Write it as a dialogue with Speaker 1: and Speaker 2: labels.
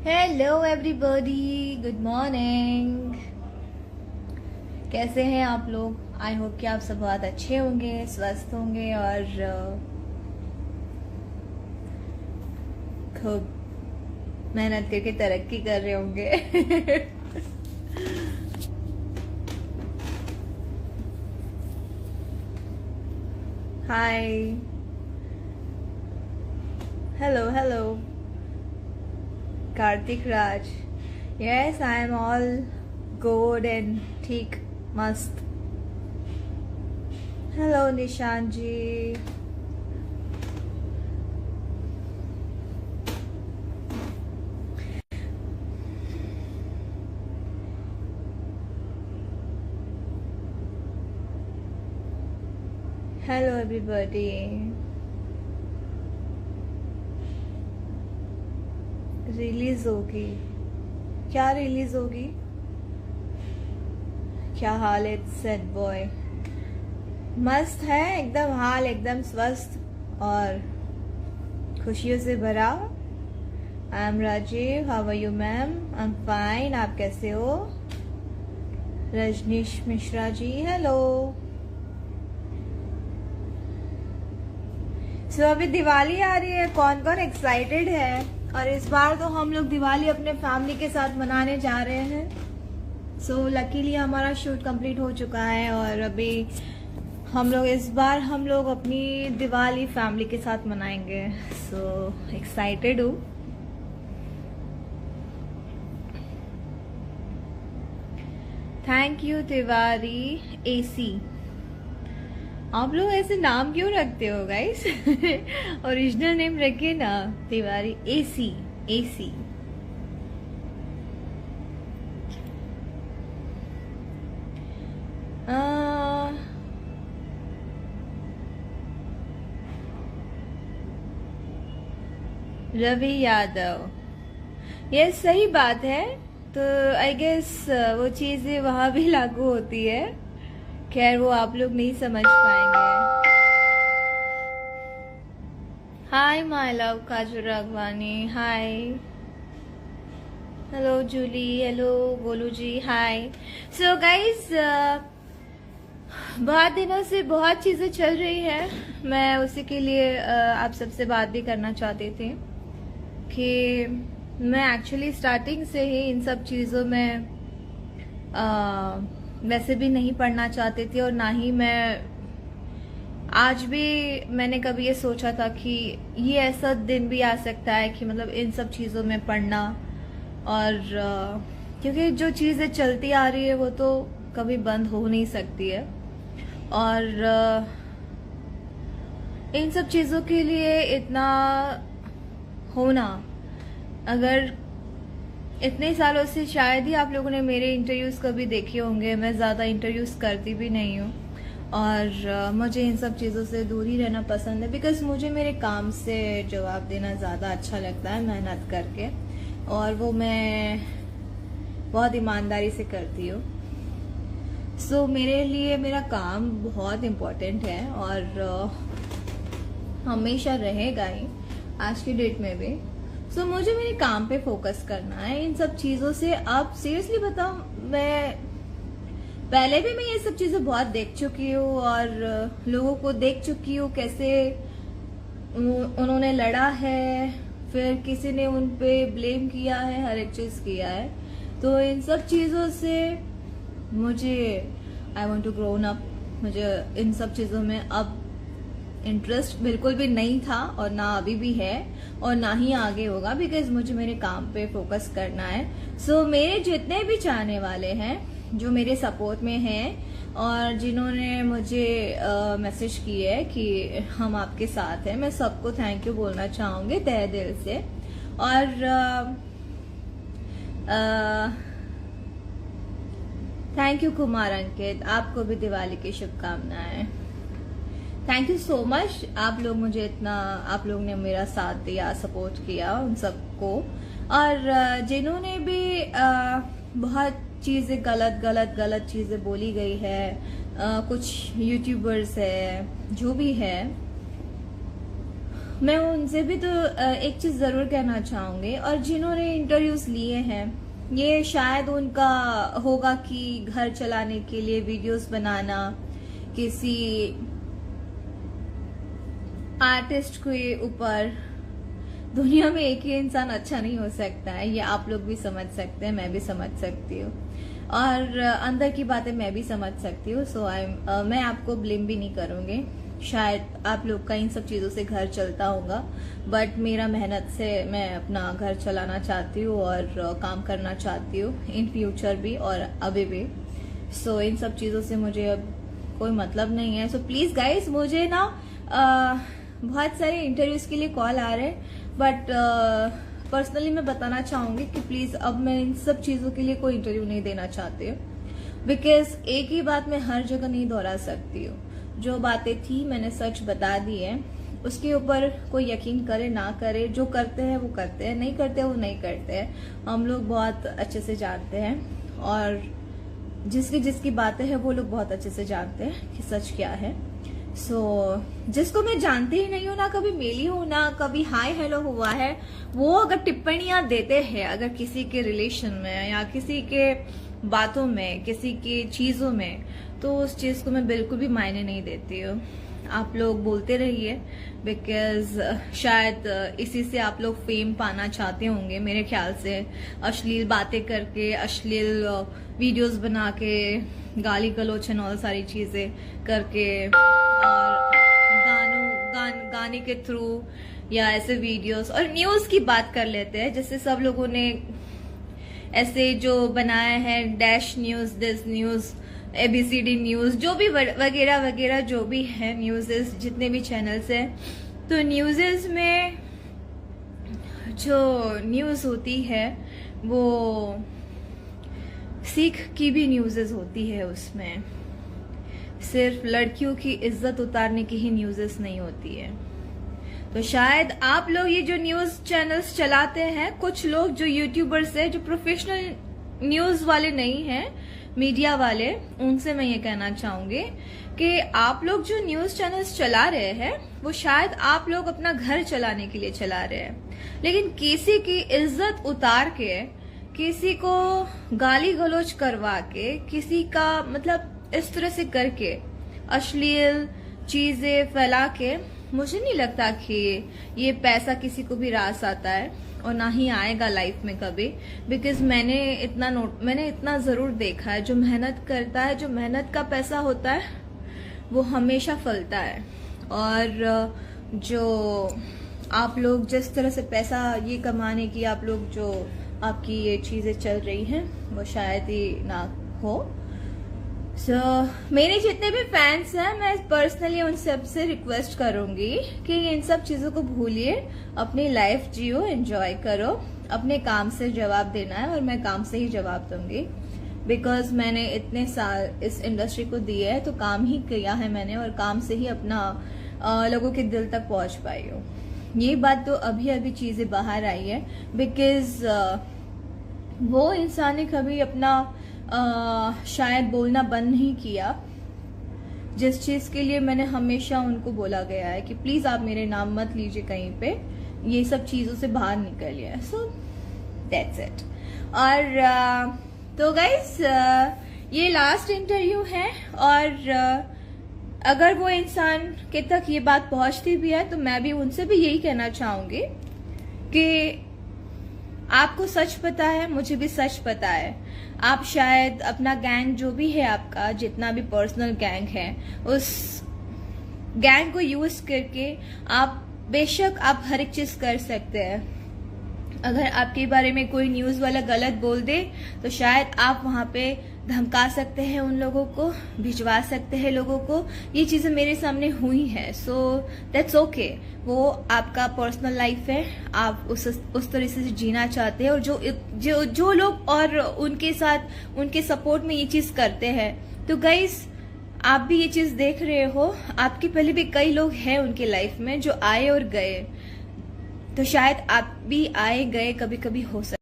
Speaker 1: Hello everybody, good morning. कैसे हैं आप लोग? आई होप कि आप सब बहुत अच्छे होंगे, स्वस्थ होंगे और खूब मेहनत करके तरक्की कर रहे होंगे। Hi, hello hello Kartik Raj. Yes, I am all good and ठीक, मस्त। हेलो निशान जी। Hello everybody. रिलीज होगी? क्या रिलीज होगी? क्या हाल है सेट बॉय? मस्त है एकदम, हाल एकदम स्वस्थ और खुशियों से भरा। I am Rajeev, how are you ma'am? I am fine, आप कैसे हो? रजनीश मिश्रा जी, हेलो। सो अभी दिवाली आ रही है, कौन कौन एक्साइटेड है? और इस बार तो हम लोग दिवाली अपने फैमिली के साथ मनाने जा रहे हैं। सो लकीली हमारा शूट कंप्लीट हो चुका है और अभी इस बार हम लोग अपनी दिवाली फैमिली के साथ मनाएंगे। सो एक्साइटेड हूँ। Thank you Tiwari AC. आप लोग ऐसे नाम क्यों रखते हो गाइस? ओरिजिनल नेम रखिए ना, तिवारी एसी एसी। रवि यादव, ये सही बात है। तो आई गेस वो चीजें वहां भी लागू होती है। खैर वो आप लोग नहीं समझ पाएंगे। हाय माय लव काजू राघवानी, हाय। हेलो जूली, हेलो गोलू जी, हाय। सो गाइस, बहुत दिनों से बहुत चीजें चल रही है। मैं उसी के लिए आप सबसे बात भी करना चाहती थी कि मैं एक्चुअली स्टार्टिंग से ही इन सब चीजों में वैसे भी नहीं पढ़ना चाहती थी और ना ही मैं आज भी मैंने कभी ये सोचा था कि ये ऐसा दिन भी आ सकता है कि मतलब इन सब चीजों में पढ़ना। और क्योंकि जो चीजें चलती आ रही है वो तो कभी बंद हो नहीं सकती है। और इन सब चीजों के लिए इतना होना, अगर इतने सालों से शायद ही आप लोगों ने मेरे इंटरव्यूज कभी देखे होंगे। मैं ज्यादा इंटरव्यूज करती भी नहीं हूँ और मुझे इन सब चीजों से दूर ही रहना पसंद है, बिकॉज मुझे मेरे काम से जवाब देना ज्यादा अच्छा लगता है, मेहनत करके, और वो मैं बहुत ईमानदारी से करती हूँ। सो मेरे लिए मेरा काम बहुत इम्पोर्टेंट है और हमेशा रहेगा ही, आज की डेट में भी। सो मुझे मेरे काम पे फोकस करना है। इन सब चीजों से अब सीरियसली बताऊं, मैं पहले भी मैं ये सब चीजें बहुत देख चुकी हूँ और लोगों को देख चुकी हूँ कैसे उन्होंने लड़ा है, फिर किसी ने उन पे ब्लेम किया है, हर एक चीज किया है। तो इन सब चीजों से मुझे I want to grown up. मुझे इन सब चीजों में अब इंटरेस्ट बिल्कुल भी नहीं था और ना अभी भी है और ना ही आगे होगा, बिकॉज मुझे मेरे काम पे फोकस करना है। सो मेरे जितने भी चाहने वाले हैं, जो मेरे सपोर्ट में हैं और जिन्होंने मुझे मैसेज किए है कि हम आपके साथ हैं, मैं सबको थैंक यू बोलना चाहूंगी तहे दिल से। और थैंक यू कुमार अंकित, आपको भी दिवाली की शुभकामनाएं। Thank you so much. आप लोग ने मेरा साथ दिया, सपोर्ट किया, उन सबको। और जिन्होंने भी बहुत चीजें गलत चीजें बोली गई है, कुछ यूट्यूबर्स है, जो भी है, मैं उनसे भी तो एक चीज जरूर कहना चाहूंगी, और जिन्होंने इंटरव्यूज लिए हैं, ये शायद उनका होगा कि घर चलाने के लिए वीडियोस बनाना, किसी आर्टिस्ट के ऊपर। दुनिया में एक ही इंसान अच्छा नहीं हो सकता है, ये आप लोग भी समझ सकते हैं, मैं भी समझ सकती हूँ, और अंदर की बातें मैं भी समझ सकती हूँ। सो मैं आपको ब्लेम भी नहीं करूंगी। शायद आप लोग का इन सब चीजों से घर चलता होगा, बट मेरा मेहनत से मैं अपना घर चलाना चाहती हूँ और काम करना चाहती हूँ इन फ्यूचर भी और अभी भी। सो इन सब चीजों से मुझे अब कोई मतलब नहीं है। सो प्लीज गाइस, मुझे ना बहुत सारे इंटरव्यूज के लिए कॉल आ रहे हैं, बट पर्सनली मैं बताना चाहूंगी कि प्लीज अब मैं इन सब चीजों के लिए कोई इंटरव्यू नहीं देना चाहती हूँ, बिकॉज एक ही बात मैं हर जगह नहीं दोहरा सकती हूँ। जो बातें थी मैंने सच बता दी है, उसके ऊपर कोई यकीन करे ना करे, जो करते हैं वो करते हैं, नहीं करते वो नहीं करते हैं। हम लोग बहुत अच्छे से जानते हैं, और जिसकी बातें हैं वो लोग बहुत अच्छे से जानते हैं कि सच क्या है। सो जिसको मैं जानती ही नहीं हूँ, ना कभी मिली हूँ, ना कभी हाय हेलो हुआ है, वो अगर टिप्पणियां देते हैं अगर किसी के रिलेशन में या किसी के बातों में, किसी की चीजों में, तो उस चीज को मैं बिल्कुल भी मायने नहीं देती हूँ। आप लोग बोलते रहिए, बिकॉज शायद इसी से आप लोग फेम पाना चाहते होंगे मेरे ख्याल से। अश्लील बातें करके, अश्लील वीडियोस बना के, गाली गलौच और सारी चीजें करके, और गाने के थ्रू या ऐसे वीडियोस, और न्यूज की बात कर लेते हैं। जैसे सब लोगों ने ऐसे जो बनाया है, dash news, this news, ABCD news, जो भी वगैरह वगैरह जो भी है न्यूज़ेस, जितने भी चैनल्स हैं, तो न्यूज़ेस में जो न्यूज होती है वो सिख की भी न्यूज़ेस होती है। उसमें सिर्फ लड़कियों की इज्जत उतारने की ही न्यूज़ेस नहीं होती है। तो शायद आप लोग ये जो न्यूज चैनल्स चलाते हैं, कुछ लोग जो यूट्यूबर्स है, जो प्रोफेशनल न्यूज वाले नहीं हैं, मीडिया वाले, उनसे मैं ये कहना चाहूंगी कि आप लोग जो न्यूज चैनल्स चला रहे हैं वो शायद आप लोग अपना घर चलाने के लिए चला रहे हैं, लेकिन किसी की इज्जत उतार के, किसी को गाली गलौज करवा के, किसी का मतलब इस तरह से करके अश्लील चीजें फैला के, मुझे नहीं लगता कि ये पैसा किसी को भी रास आता है, और ना ही आएगा लाइफ में कभी। बिकॉज मैंने इतना जरूर देखा है, जो मेहनत करता है, जो मेहनत का पैसा होता है वो हमेशा फलता है। और जो आप लोग जिस तरह से पैसा ये कमाने की आप लोग जो आपकी ये चीजें चल रही हैं वो शायद ही ना हो। मेरे जितने भी फैंस हैं, मैं पर्सनली उन सबसे रिक्वेस्ट करूंगी कि इन सब चीजों को भूलिए, अपनी लाइफ जियो, एंजॉय करो। अपने काम से जवाब देना है, और मैं काम से ही जवाब दूंगी, बिकॉज मैंने इतने साल इस इंडस्ट्री को दिए है, तो काम ही किया है मैंने, और काम से ही अपना लोगों के दिल तक पहुंच पाई हूँ। ये बात तो अभी अभी चीजें बाहर आई है, बिकॉज वो इंसान ने कभी अपना शायद बोलना बंद नहीं किया, जिस चीज के लिए मैंने हमेशा उनको बोला गया है कि प्लीज आप मेरे नाम मत लीजिए कहीं पे, ये सब चीजों से बाहर निकलिए। So that's it. और तो गाइस, ये लास्ट इंटरव्यू है, और अगर वो इंसान के तक ये बात पहुंचती भी है, तो मैं भी उनसे भी यही कहना चाहूंगी कि आपको सच पता है, मुझे भी सच पता है। आप शायद अपना गैंग जो भी है, आपका जितना भी पर्सनल गैंग है, उस गैंग को यूज करके आप बेशक आप हर एक चीज कर सकते हैं। अगर आपके बारे में कोई न्यूज वाला गलत बोल दे, तो शायद आप वहां पे धमका सकते हैं उन लोगों को, भिजवा सकते हैं लोगों को। ये चीजें मेरे सामने हुई है, सो दैट्स ओके। वो आपका पर्सनल लाइफ है, आप उस तरह से जीना चाहते हैं, और जो लोग और उनके साथ उनके सपोर्ट में ये चीज करते हैं, तो गाइस आप भी ये चीज देख रहे हो। आपके पहले भी कई लोग हैं उनके लाइफ में जो आए और गए, तो शायद आप भी आए गए कभी कभी हो सकते।